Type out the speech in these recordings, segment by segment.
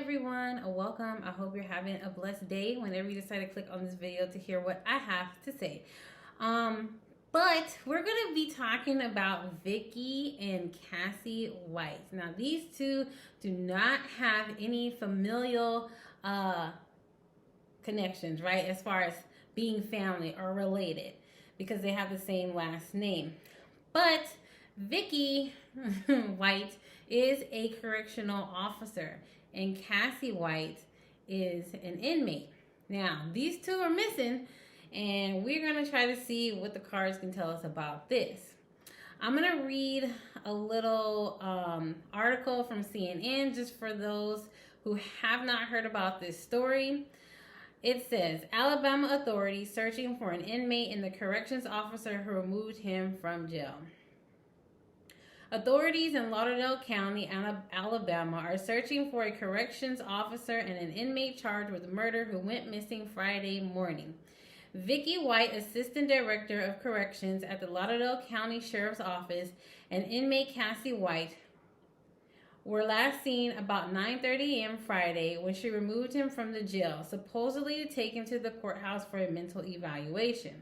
everyone, welcome. I hope you're having a blessed day whenever you decide to click on this video to hear what I have to say. But we're going to be talking about Vickey and Cassie White. Now, these two do not have any familial connections, right? As far as being family or related, because they have the same last name. But Vickey White is a correctional officer and Cassie White is an inmate. Now, these two are missing, and we're going to try to see what the cards can tell us about this. I'm going to read a little article from CNN just for those who have not heard about this story. It says, Alabama authorities searching for an inmate and the corrections officer who removed him from jail. Authorities in Lauderdale County, Alabama are searching for a corrections officer and an inmate charged with murder who went missing Friday morning. Vickey White, Assistant Director of Corrections at the Lauderdale County Sheriff's Office, and inmate Cassie White were last seen about 9:30 a.m. Friday when she removed him from the jail, supposedly to take him to the courthouse for a mental evaluation.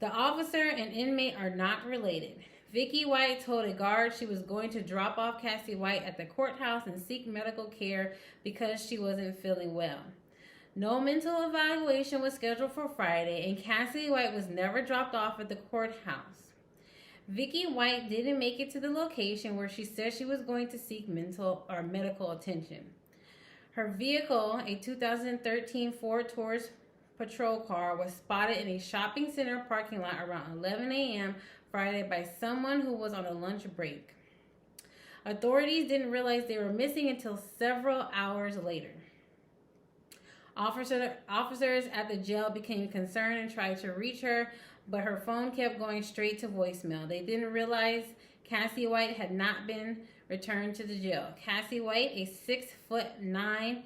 The officer and inmate are not related. Vickey White told a guard she was going to drop off Cassie White at the courthouse and seek medical care because she wasn't feeling well. No mental evaluation was scheduled for Friday, and Cassie White was never dropped off at the courthouse. Vickey White didn't make it to the location where she said she was going to seek medical attention. Her vehicle, a 2013 Ford Taurus patrol car, was spotted in a shopping center parking lot around 11 a.m. Friday by someone who was on a lunch break. Authorities didn't realize they were missing until several hours later. Officers at the jail became concerned and tried to reach her, but her phone kept going straight to voicemail. They didn't realize Cassie White had not been returned to the jail. Cassie White, a 6'9",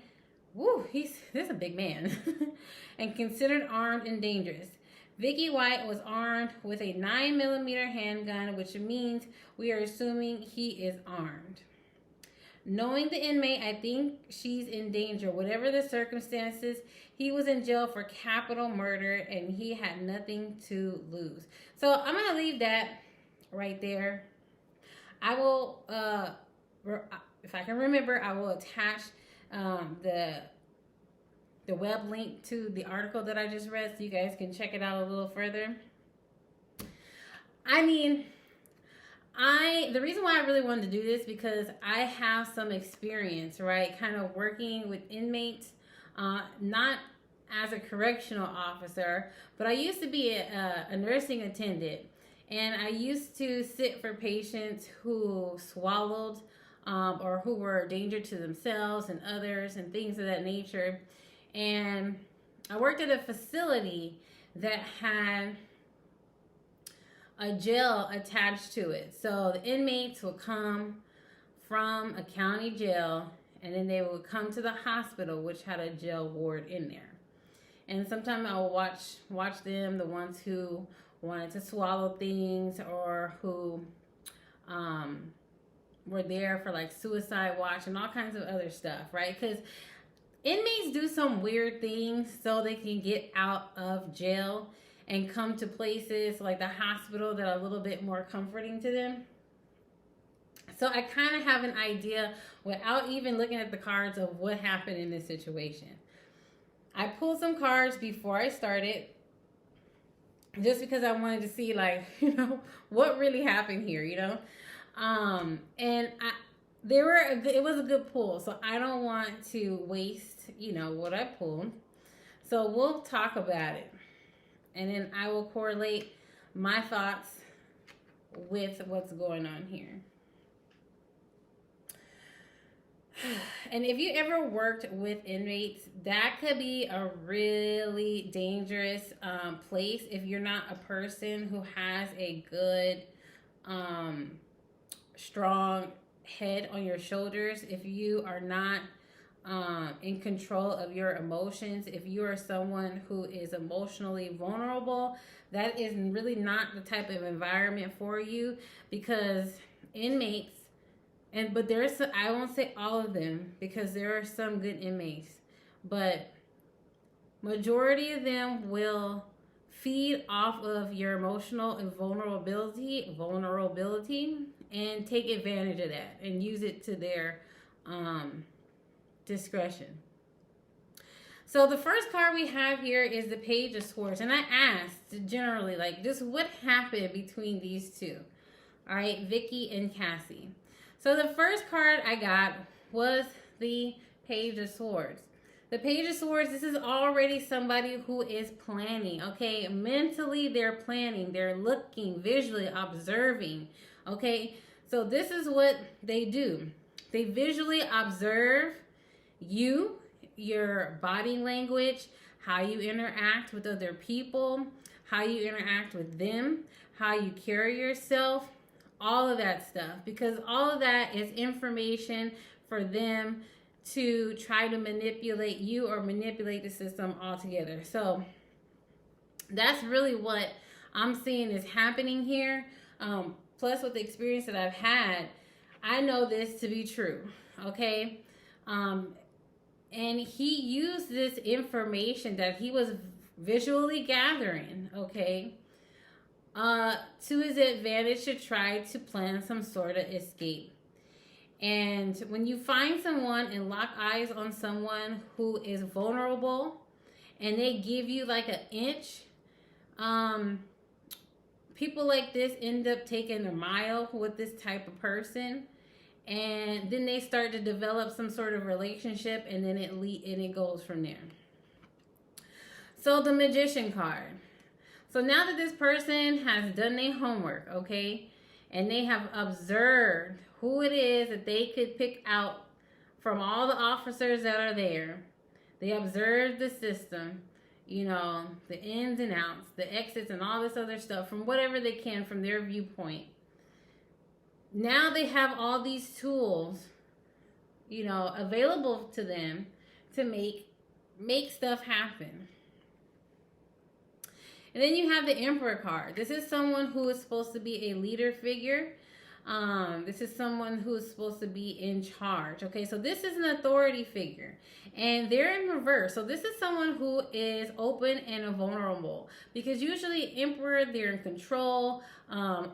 this is a big man, and considered armed and dangerous. Vickey White was armed with a 9mm handgun, which means we are assuming he is armed. Knowing the inmate, I think she's in danger. Whatever the circumstances, he was in jail for capital murder and he had nothing to lose. So I'm going to leave that right there. I will, if I can remember, I will attach the web link to the article that I just read so you guys can check it out a little further. I mean, the reason why I really wanted to do this because I have some experience, right, kind of working with inmates, not as a correctional officer, but I used to be a nursing attendant, and I used to sit for patients who swallowed or who were a danger to themselves and others and things of that nature. And I worked at a facility that had a jail attached to it. So the inmates would come from a county jail and then they would come to the hospital, which had a jail ward in there. And sometimes I would watch them, the ones who wanted to swallow things or who were there for like suicide watch and all kinds of other stuff, right? Because inmates do some weird things so they can get out of jail and come to places like the hospital that are a little bit more comforting to them. So I kind of have an idea without even looking at the cards of what happened in this situation. I pulled some cards before I started just because I wanted to see, like, what really happened here, and it was a good pull, so I don't want to waste, what I pulled. So we'll talk about it. And then I will correlate my thoughts with what's going on here. And if you ever worked with inmates, that could be a really dangerous place if you're not a person who has a good, strong head on your shoulders. If you are not in control of your emotions, if you are someone who is emotionally vulnerable, that is really not the type of environment for you, because inmates but there's some, I won't say all of them because there are some good inmates, but majority of them will feed off of your emotional and vulnerability, and take advantage of that and use it to their discretion. So the first card we have here is the Page of Swords, and I asked generally, like, just what happened between these two. All right, Vicky and Cassie. So the first card I got was the Page of Swords. The Page of Swords, this is already somebody who is planning, okay? Mentally, they're planning. They're looking, visually observing, okay? So this is what they do. They visually observe you, your body language, how you interact with other people, how you interact with them, how you carry yourself, all of that stuff. Because all of that is information for them to try to manipulate you or manipulate the system altogether. So that's really what I'm seeing is happening here. Plus with the experience that I've had, I know this to be true, okay? And he used this information that he was visually gathering, okay, to his advantage to try to plan some sort of escape. And when you find someone and lock eyes on someone who is vulnerable and they give you like an inch, people like this end up taking a mile with this type of person. And then they start to develop some sort of relationship, and then it goes from there. So the Magician card. So now that this person has done their homework, okay, and they have observed who it is that they could pick out from all the officers that are there. They observed the system, you know, the ins and outs, the exits, and all this other stuff from whatever they can from their viewpoint. Now they have all these tools, you know, available to them to make stuff happen. And then you have the Emperor card. This is someone who is supposed to be a leader figure. This is someone who is supposed to be in charge. Okay, so this is an authority figure. And they're in reverse. So this is someone who is open and vulnerable. Because usually Emperor, they're in control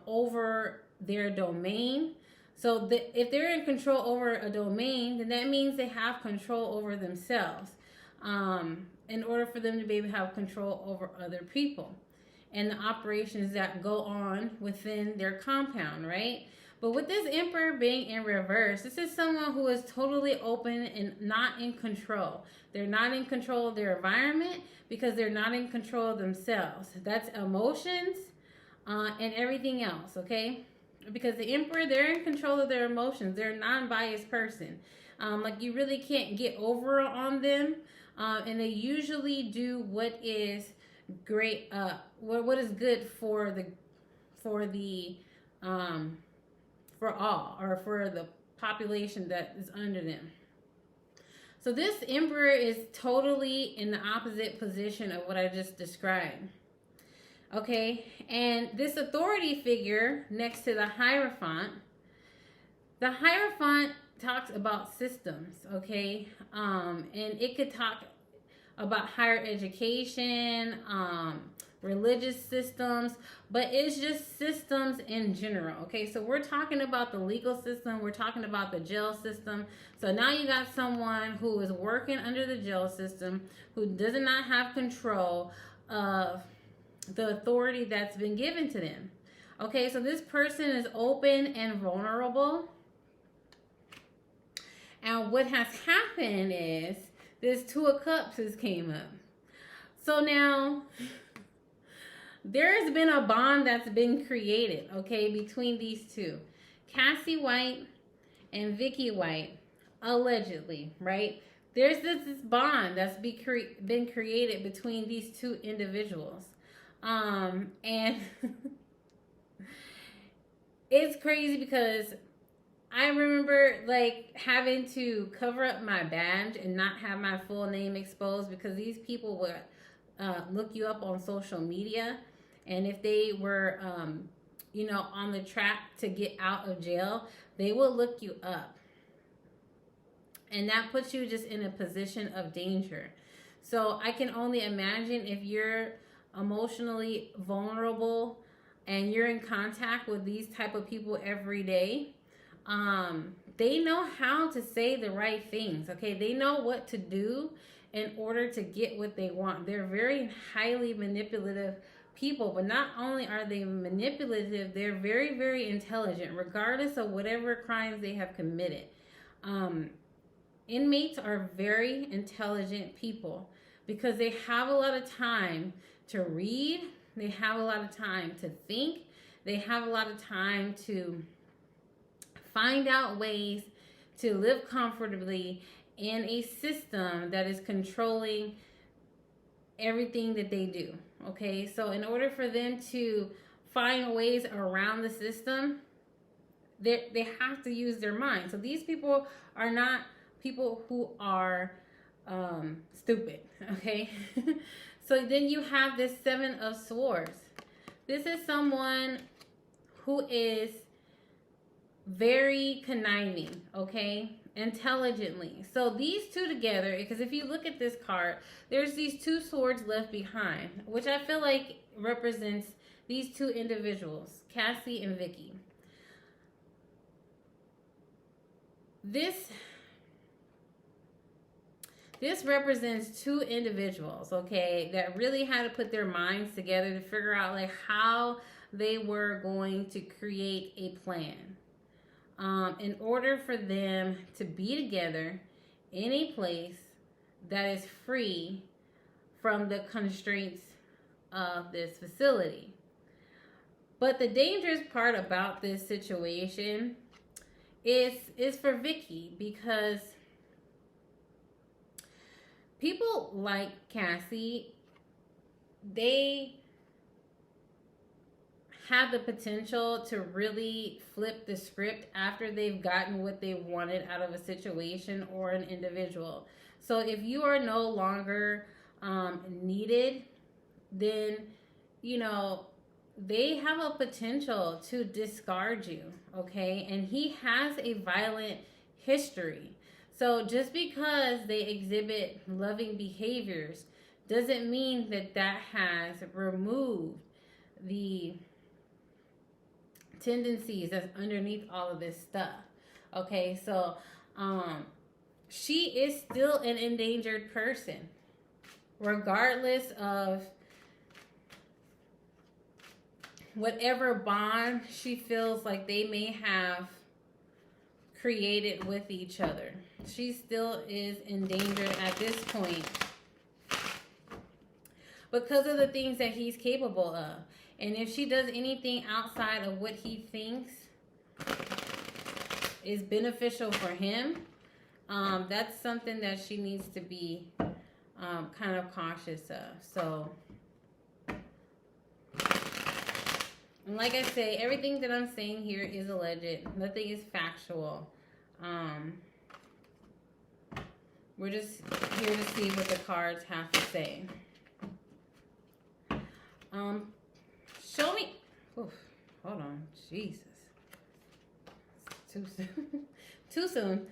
over their domain. So if they're in control over a domain, then that means they have control over themselves in order for them to be able to have control over other people and the operations that go on within their compound, right? But with this Emperor being in reverse, this is someone who is totally open and not in control. They're not in control of their environment because they're not in control of themselves. That's emotions and everything else, okay? Because the Emperor, they're in control of their emotions. They're a non-biased person. Like you really can't get over on them. And they usually do what is great, what is good for all, or for the population that is under them. So this Emperor is totally in the opposite position of what I just described. Okay, and this authority figure next to the Hierophant talks about systems, okay? And it could talk about higher education, religious systems, but it's just systems in general, okay? So we're talking about the legal system, we're talking about the jail system. So now you got someone who is working under the jail system, who does not have control of the authority that's been given to them. Okay, so this person is open and vulnerable. And what has happened is this Two of Cups has came up. So now there's been a bond that's been created, okay, between these two. Cassie White and Vickey White, allegedly, right? There's this bond that's been created between these two individuals. And it's crazy because I remember like having to cover up my badge and not have my full name exposed because these people would look you up on social media, and if they were you know, on the track to get out of jail, They will look you up. And that puts you just in a position of danger. So I can only imagine if you're emotionally vulnerable and you're in contact with these type of people every day. They know how to say the right things. Okay, they know what to do in order to get what they want. They're very highly manipulative people, but not only are they manipulative, they're very, very intelligent, regardless of whatever crimes they have committed. Inmates are very intelligent people because they have a lot of time to read, they have a lot of time to think, they have a lot of time to find out ways to live comfortably in a system that is controlling everything that they do. Okay, so in order for them to find ways around the system, they have to use their mind. So these people are not people who are stupid. Okay. So then you have this Seven of Swords. This is someone who is very conniving, okay, intelligently. So these two together, because if you look at this card, there's these two swords left behind, which I feel like represents these two individuals, Cassie and Vickey. This represents two individuals, okay, that really had to put their minds together to figure out like how they were going to create a plan. In order for them to be together in a place that is free from the constraints of this facility. But the dangerous part about this situation is for Vickey, because people like Cassie, they have the potential to really flip the script after they've gotten what they wanted out of a situation or an individual. So if you are no longer needed, then, you know, they have a potential to discard you, okay? And he has a violent history. So just because they exhibit loving behaviors doesn't mean that that has removed the tendencies that's underneath all of this stuff. Okay, so she is still an endangered person, regardless of whatever bond she feels like they may have created with each other. She still is endangered at this point because of the things that he's capable of. And if she does anything outside of what he thinks is beneficial for him, that's something that she needs to be kind of cautious of. So, and like I say, everything that I'm saying here is alleged. Nothing is factual. We're just here to see what the cards have to say. Show me. Oof, hold on. Jesus. It's too soon. Too soon.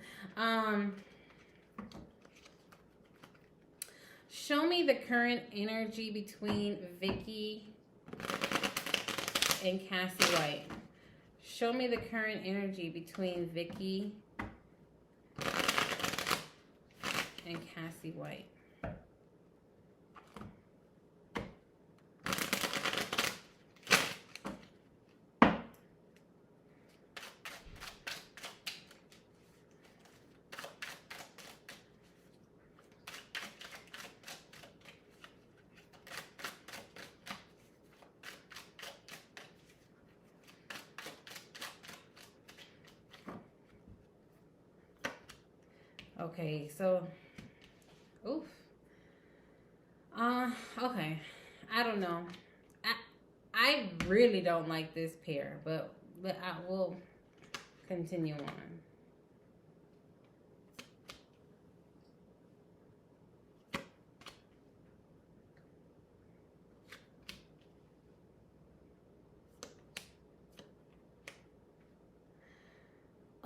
Show me the current energy between Vickey and Cassie White. Show me the current energy between Vickey and Cassie White. Okay, so, oof. Okay, I don't know. I really don't like this pair, but I will continue on.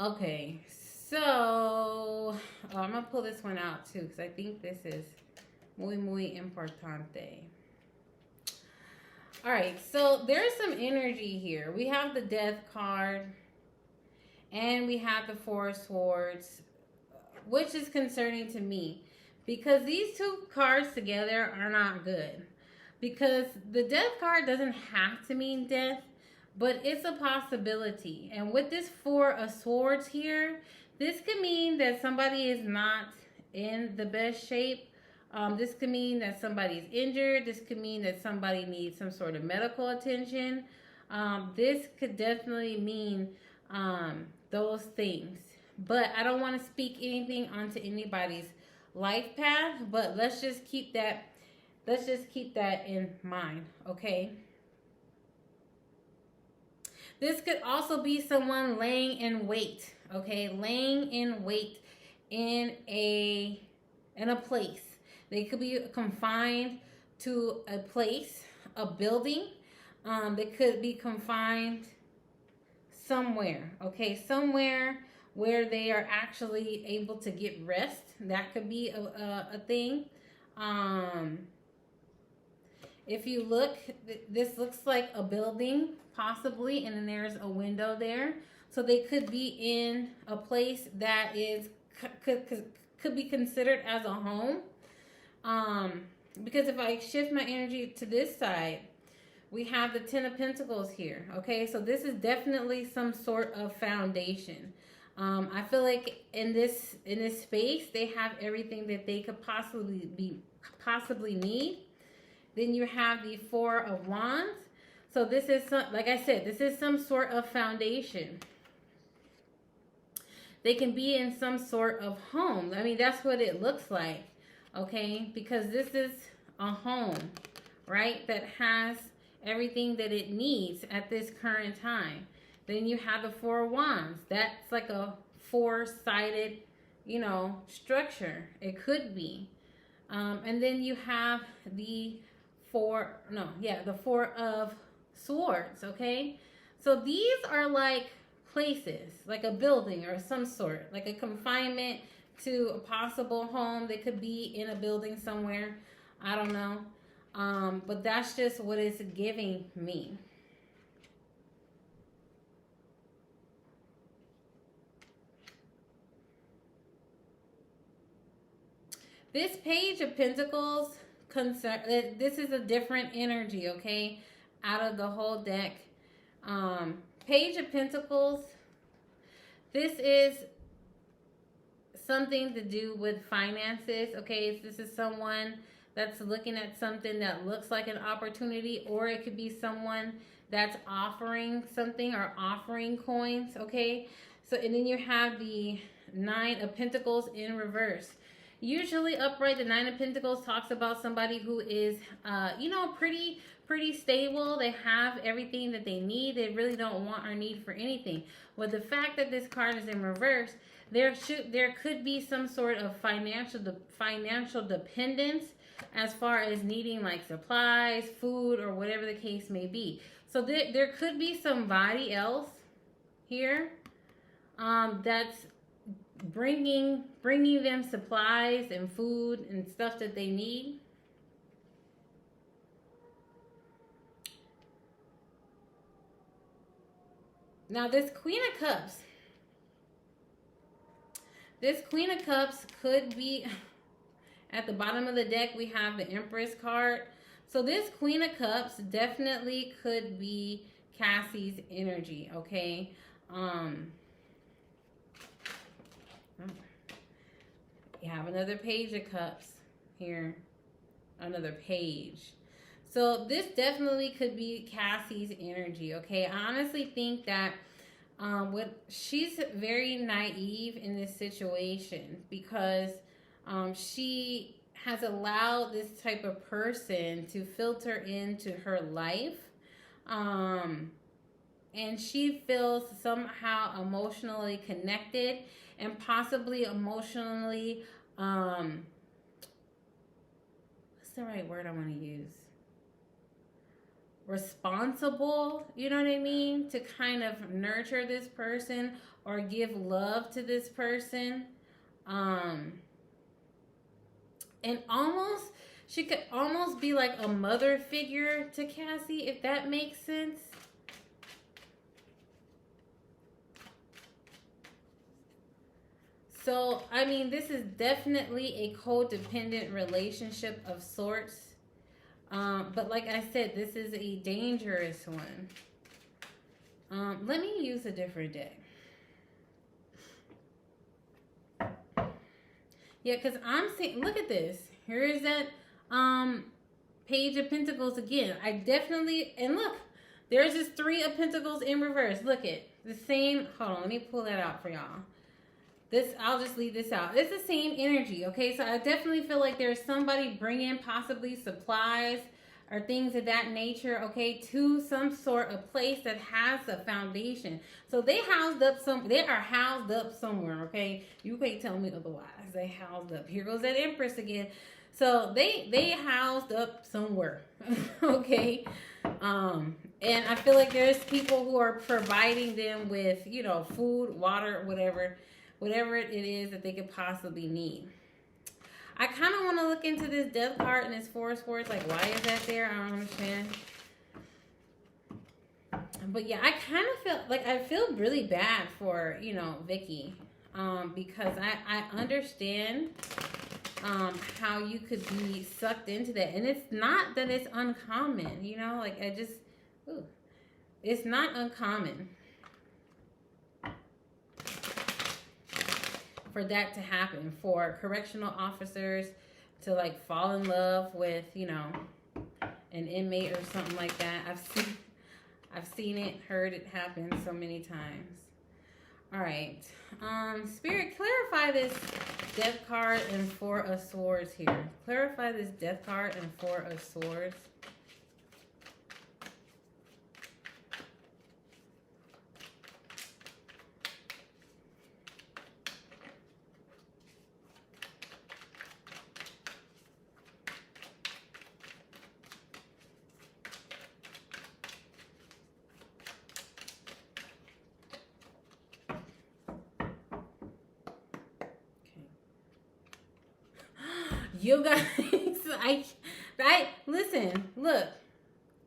Okay, so oh, I'm gonna pull this one out too because I think this is muy importante. All right, so there's some energy here. We have the Death card and we have the Four of Swords, which is concerning to me because these two cards together are not good. Because the Death card doesn't have to mean death, but it's a possibility. And with this Four of Swords here, this could mean that somebody is not in the best shape. This could mean that somebody's injured. This could mean that somebody needs some sort of medical attention. This could definitely mean those things. But I don't want to speak anything onto anybody's life path. But let's just keep that in mind, okay? This could also be someone laying in wait, okay? Laying in wait in a place. They could be confined to a place, a building. They could be confined somewhere, okay? Somewhere where they are actually able to get rest. That could be a thing. If you look, this looks like a building, possibly, and then there's a window there. So they could be in a place that is could be considered as a home. Because if I shift my energy to this side, we have the Ten of Pentacles here. Okay, so this is definitely some sort of foundation. I feel like in this space, they have everything that they could possibly need. Then you have the Four of Wands. So this is like I said, this is some sort of foundation. They can be in some sort of home. I mean, that's what it looks like. Okay, because this is a home, right, that has everything that it needs at this current time. Then you have the Four of Wands. That's like a four-sided, structure. It could be. And then you have the Four of Swords, okay? So these are like places, like a building or some sort, like a confinement to a possible home. They could be in a building somewhere. I don't know. But that's just what it's giving me. This Page of Pentacles, this is a different energy, okay, out of the whole deck. Page of Pentacles, this is something to do with finances, okay? This is someone that's looking at something that looks like an opportunity, or it could be someone that's offering something or offering coins, okay? So, and then you have the Nine of Pentacles in reverse. Usually upright, the Nine of Pentacles talks about somebody who is, pretty stable. They have everything that they need. They really don't want or need for anything. With the fact that this card is in reverse, there could be some sort of financial dependence as far as needing like supplies, food, or whatever the case may be. So there could be somebody else here that's bringing them supplies and food and stuff that they need. Now this Queen of Cups. This Queen of Cups could be, at the bottom of the deck, we have the Empress card. So this Queen of Cups definitely could be Cassie's energy, okay? You have another Page of Cups here. Another page. So this definitely could be Cassie's energy, okay? I honestly think that she's very naive in this situation because she has allowed this type of person to filter into her life. And she feels somehow emotionally connected and possibly emotionally, what's the right word I want to use? Responsible, you know what I mean, to kind of nurture this person or give love to this person. And almost, she could almost be like a mother figure to Cassie, if that makes sense. So, I mean, this is definitely a codependent relationship of sorts. But like I said, this is a dangerous one. Let me use a different deck. Yeah, because I'm seeing, look at this. Here is that Page of Pentacles again. I definitely, and look, there's just 3 of Pentacles in reverse. Look at the same. Hold on, let me pull that out for y'all. This, I'll just leave this out. It's the same energy, okay? So I definitely feel like there's somebody bringing possibly supplies or things of that nature, okay, to some sort of place that has a foundation. So they are housed up somewhere, okay? You can't tell me otherwise. They housed up. Here goes that Empress again. So they housed up somewhere, okay? And I feel like there's people who are providing them with, you know, food, water, whatever it is that they could possibly need. I kind of want to look into this Death card and this 4 of Swords. Like, why is that there? I don't understand. But yeah, I kind of feel like I feel really bad for, you know, Vickey. Because I understand how you could be sucked into that. And it's not that it's uncommon, you know? Like, it's not uncommon for that to happen, for correctional officers to like fall in love with, you know, an inmate or something like that. I've seen it, heard it happen so many times. All right, Spirit, clarify this Death card and 4 of Swords here. Clarify this Death card and 4 of Swords. You guys, I listen, look,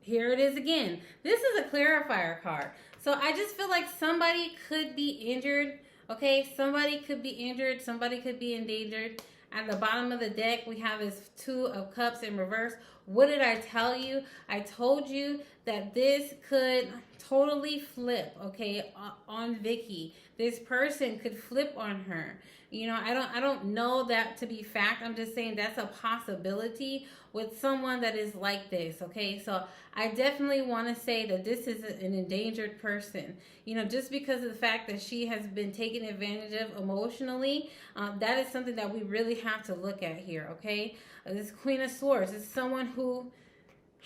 here it is again. This is a clarifier card. So I just feel like somebody could be injured, okay? Somebody could be injured. Somebody could be endangered. At the bottom of the deck, we have this 2 of Cups in reverse. What did I tell you? I told you that this could totally flip, okay, on Vickey. This person could flip on her. You know, I don't know that to be fact. I'm just saying that's a possibility with someone that is like this, okay? So I definitely want to say that this is an endangered person. You know, just because of the fact that she has been taken advantage of emotionally, that is something that we really have to look at here, okay? This Queen of Swords is someone who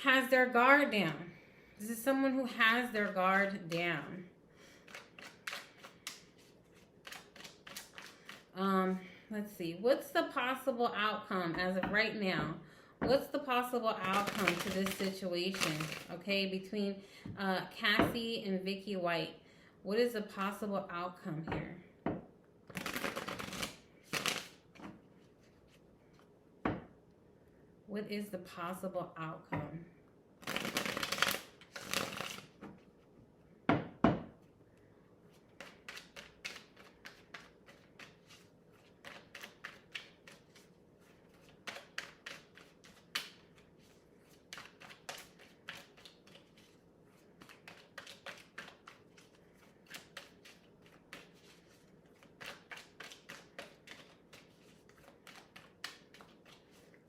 has their guard down. This is someone who has their guard down. Let's see. What's the possible outcome as of right now? What's the possible outcome to this situation, okay, between Cassie and Vickey White? What is the possible outcome here? What is the possible outcome?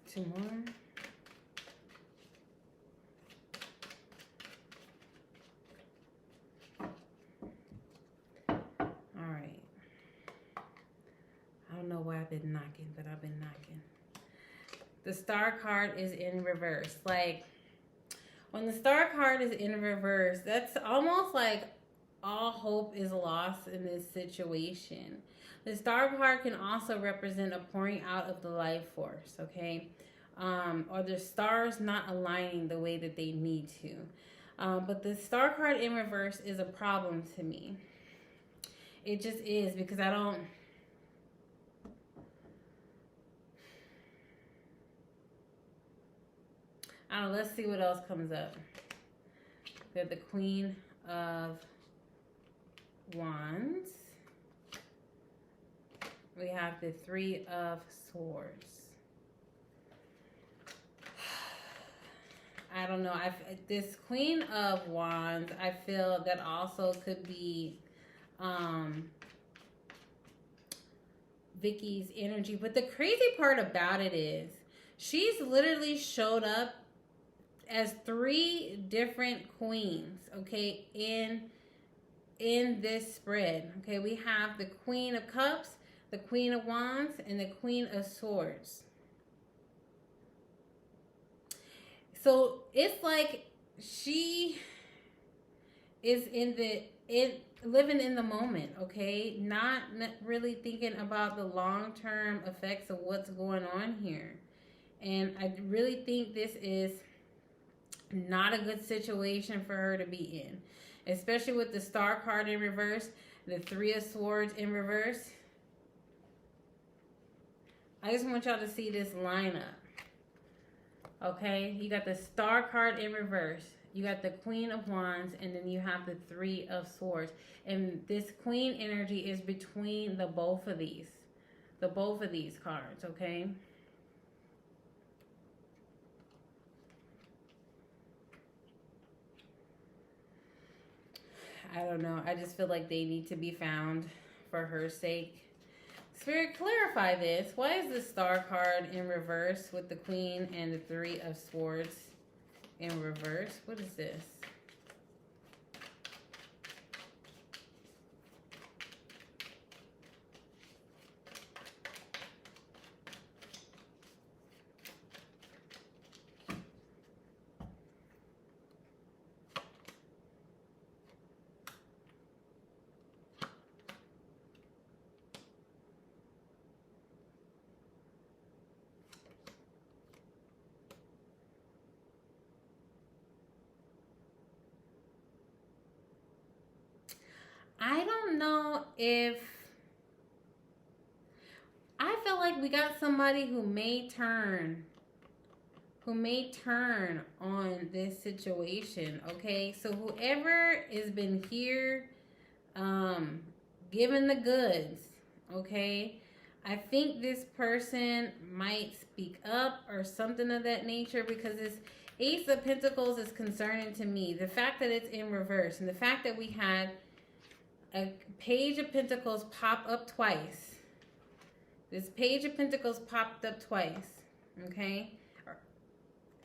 Two more. All right. I don't know why I've been knocking, but I've been knocking. The Star card is in reverse. Like, when the Star card is in reverse, that's almost like all hope is lost in this situation. The Star card can also represent a pouring out of the life force, okay? Or the stars not aligning the way that they need to. But the Star card in reverse is a problem to me. It just is, because I don't know. Let's see what else comes up. We have the Queen of Wands. We have the Three of Swords. I don't know. This Queen of Wands, I feel that also could be Vickey's energy. But the crazy part about it is she's literally showed up as 3 different queens, okay, in this spread. Okay, we have the Queen of Cups, the Queen of Wands, and the Queen of Swords. So it's like she is living in the moment, okay? Not really thinking about the long-term effects of what's going on here. And I really think this is not a good situation for her to be in, especially with the Star card in reverse, the Three of Swords in reverse. I just want y'all to see this lineup. Okay, you got the Star card in reverse, you got the Queen of Wands, and then you have the Three of Swords. And this Queen energy is between the both of these cards, okay? I don't know. I just feel like they need to be found for her sake. Spirit, clarify this. Why is the Star card in reverse with the Queen and the Three of Swords in reverse? What is this? I don't know if... I feel like we got somebody who may turn on this situation, okay? So whoever has been here given the goods, okay? I think this person might speak up or something of that nature, because this Ace of Pentacles is concerning to me. The fact that it's in reverse, and the fact that we had a Page of Pentacles pop up twice. This Page of Pentacles popped up twice, okay?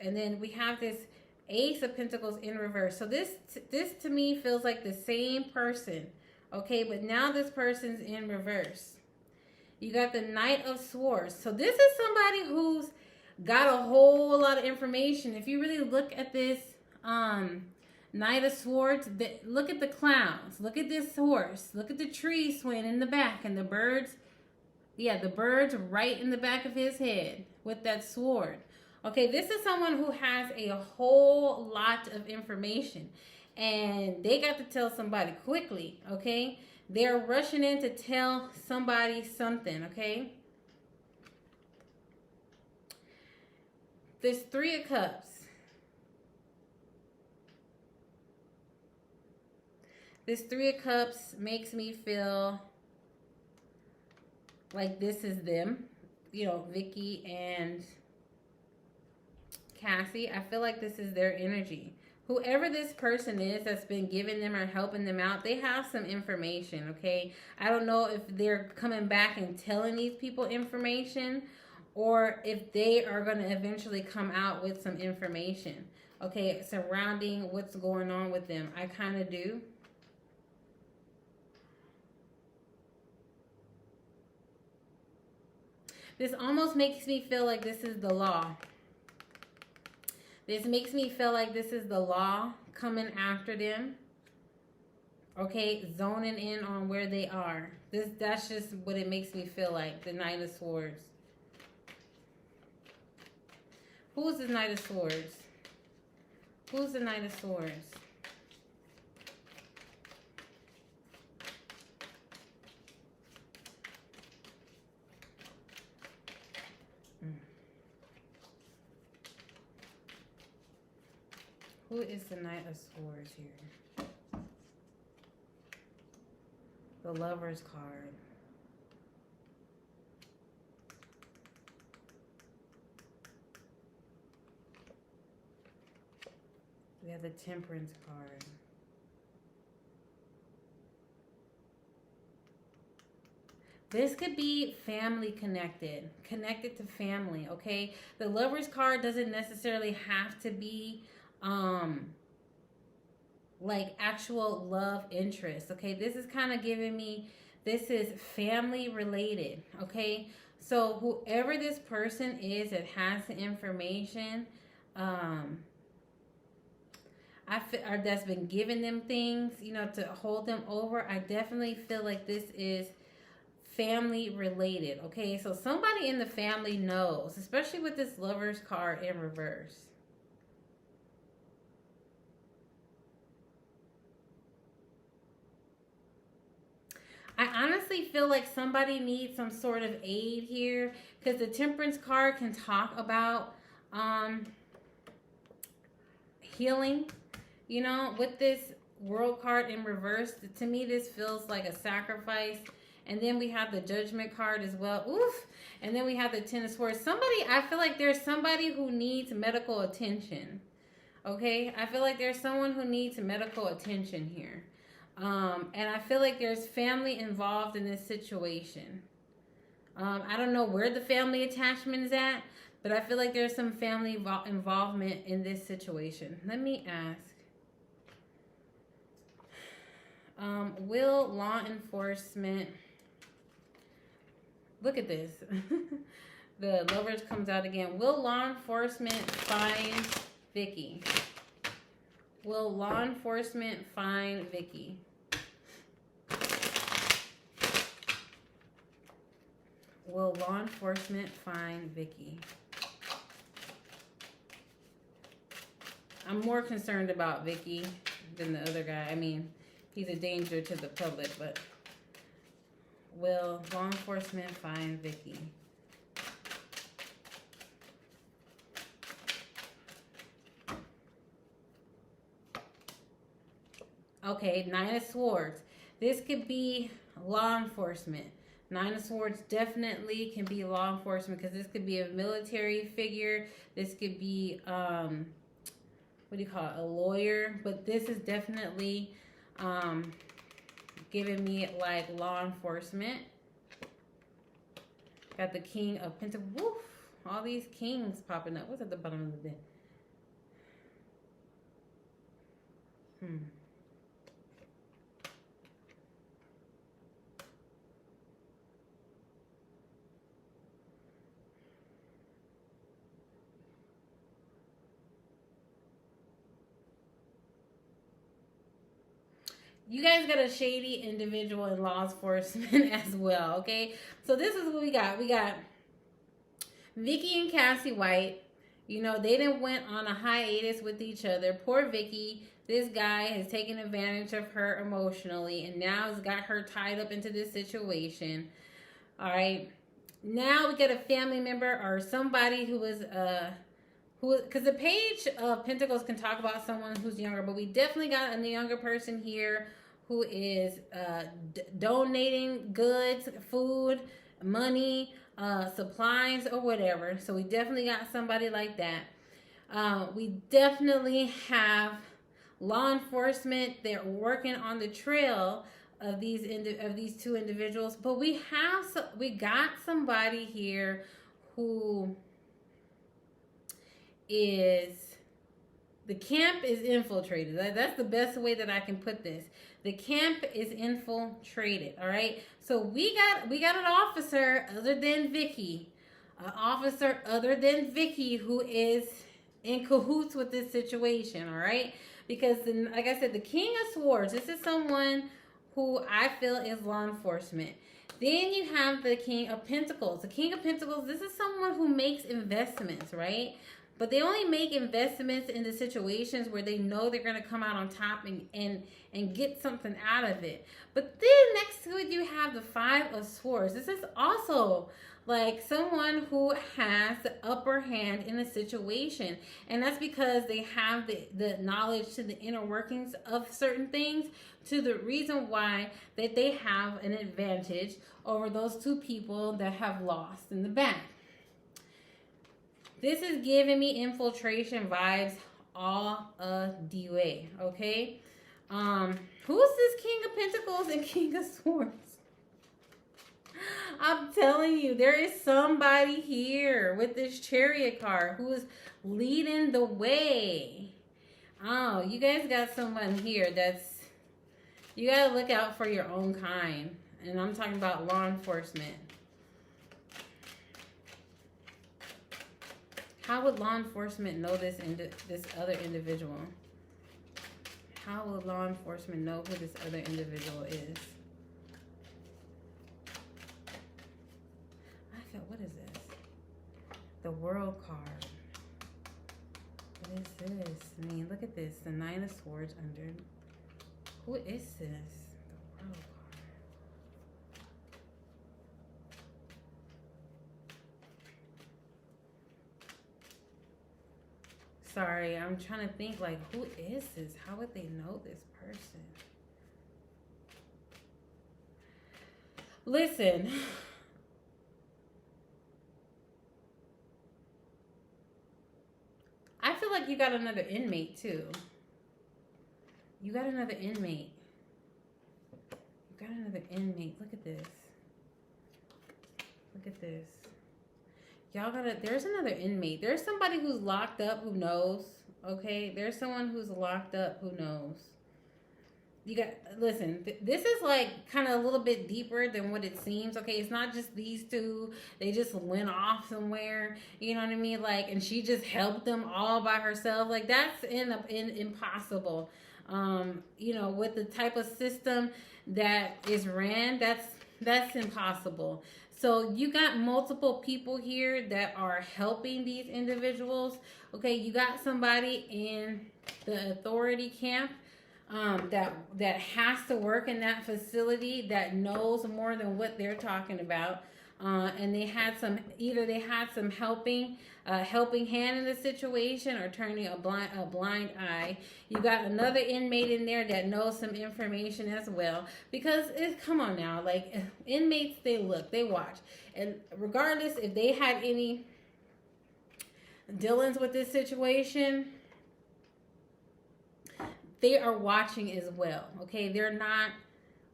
And then we have this Ace of Pentacles in reverse. So this to me feels like the same person, okay? But now this person's in reverse. You got the Knight of Swords. So this is somebody who's got a whole lot of information. If you really look at this Knight of Swords, look at the clouds. Look at this horse. Look at the tree swaying in the back, and the birds. Yeah, the bird's right in the back of his head with that sword. Okay, this is someone who has a whole lot of information, and they got to tell somebody quickly, okay? They're rushing in to tell somebody something, okay? This Three of Cups. This Three of Cups makes me feel like this is them. You know, Vickey and Cassie. I feel like this is their energy. Whoever this person is that's been giving them or helping them out, they have some information, okay? I don't know if they're coming back and telling these people information, or if they are going to eventually come out with some information, okay, surrounding what's going on with them. I kind of do. This almost makes me feel like this is the law. This makes me feel like this is the law coming after them. Okay, zoning in on where they are. That's just what it makes me feel like, the Knight of Swords. Who's the Knight of Swords? Who's the Knight of Swords? Who is the Knight of Swords here? The Lover's card. We have the Temperance card. This could be family connected to family, okay? The Lover's card doesn't necessarily have to be like actual love interest, okay? This is kind of giving me, this is family related, okay? So whoever this person is that has the information, or that's been giving them things, you know, to hold them over, I definitely feel like this is family related, okay? So somebody in the family knows, especially with this Lover's card in reverse. I honestly feel like somebody needs some sort of aid here, because the Temperance card can talk about healing. You know, with this World card in reverse, to me this feels like a sacrifice. And then we have the Judgment card as well. Oof. And then we have the Ten of Swords. Somebody, I feel like there's somebody who needs medical attention. Okay? I feel like there's someone who needs medical attention here. And I feel like there's family involved in this situation. I don't know where the family attachment is at, but I feel like there's some family involvement in this situation. Let me ask. Will law enforcement... Look at this. The Lovers comes out again. Will law enforcement find Vickey? Will law enforcement find Vickey? Will law enforcement find Vickey? I'm more concerned about Vickey than the other guy. I mean, he's a danger to the public, but will law enforcement find Vickey? Okay, Nine of Swords. This could be law enforcement. Nine of Swords definitely can be law enforcement, because this could be a military figure. This could be, what do you call it, a lawyer. But this is definitely giving me like law enforcement. Got the King of Pentacles. Woof! All these kings popping up. What's at the bottom of the deck? You guys got a shady individual in law enforcement as well, okay? So this is what we got. We got Vickey and Cassie White. You know, they done went on a hiatus with each other. Poor Vickey. This guy has taken advantage of her emotionally, and now has got her tied up into this situation. All right. Now we get a family member or somebody who is because the Page of Pentacles can talk about someone who's younger, but we definitely got a younger person here who is donating goods, food, money, supplies, or whatever. So we definitely got somebody like that. We definitely have law enforcement. They're working on the trail of these two individuals, but we got somebody here who is, the camp is infiltrated. That's the best way that I can put this. The camp is infiltrated. All right. So we got an officer other than Vickey, who is in cahoots with this situation. All right. Because like I said, the King of Swords, this is someone who I feel is law enforcement. Then you have the King of Pentacles. The King of Pentacles, this is someone who makes investments, right? But they only make investments in the situations where they know they're going to come out on top and get something out of it. But then next to it, you have the Five of Swords. This is also like someone who has the upper hand in a situation, and that's because they have the knowledge to the inner workings of certain things, to the reason why that they have an advantage over those two people that have lost in the back. This is giving me infiltration vibes all the way, okay? Who's this King of Pentacles and King of Swords? I'm telling you, there is somebody here with this Chariot card who is leading the way. Oh, you guys got someone here that's, you got to look out for your own kind. And I'm talking about law enforcement. How would law enforcement know this other individual? How will law enforcement know who this other individual is? What is this? The World card. What is this? I mean, look at this. The Nine of Swords under. Who is this? The World card. Sorry, I'm trying to think, like, who is this? How would they know this person? Listen. I feel like you got another inmate, too. You got another inmate. You got another inmate. Look at this. Look at this. Y'all gotta, there's another inmate. There's somebody who's locked up who knows, okay? There's someone who's locked up who knows. You got, listen, this is like kind of a little bit deeper than what it seems, okay? It's not just these two. They just went off somewhere, you know what I mean? Like, and she just helped them all by herself. Like, that's impossible. You know, with the type of system that is ran, that's impossible. So you got multiple people here that are helping these individuals. Okay, you got somebody in the authority camp that has to work in that facility, that knows more than what they're talking about. And they had some, either they had some helping hand in the situation, or turning a blind eye. You got another inmate in there that knows some information as well. Because come on now, like, inmates, they look, they watch, and regardless if they had any dealings with this situation, they are watching as well. Okay, they're not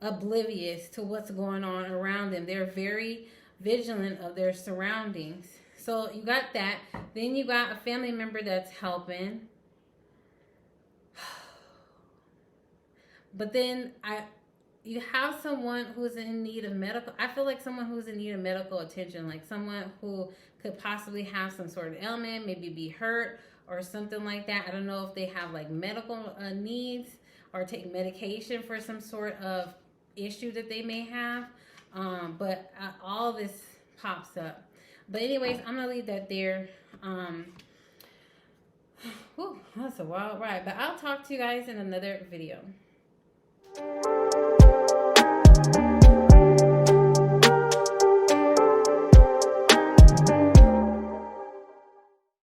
oblivious to what's going on around them. They're very vigilant of their surroundings. So you got that. Then you got a family member that's helping. But then you have someone who's in need of medical. I feel like someone who's in need of medical attention, like someone who could possibly have some sort of ailment, maybe be hurt or something like that. I don't know if they have like medical needs or take medication for some sort of issue that they may have. But all this pops up. But anyways, I'm going to leave that there. Whew, that's a wild ride. But I'll talk to you guys in another video.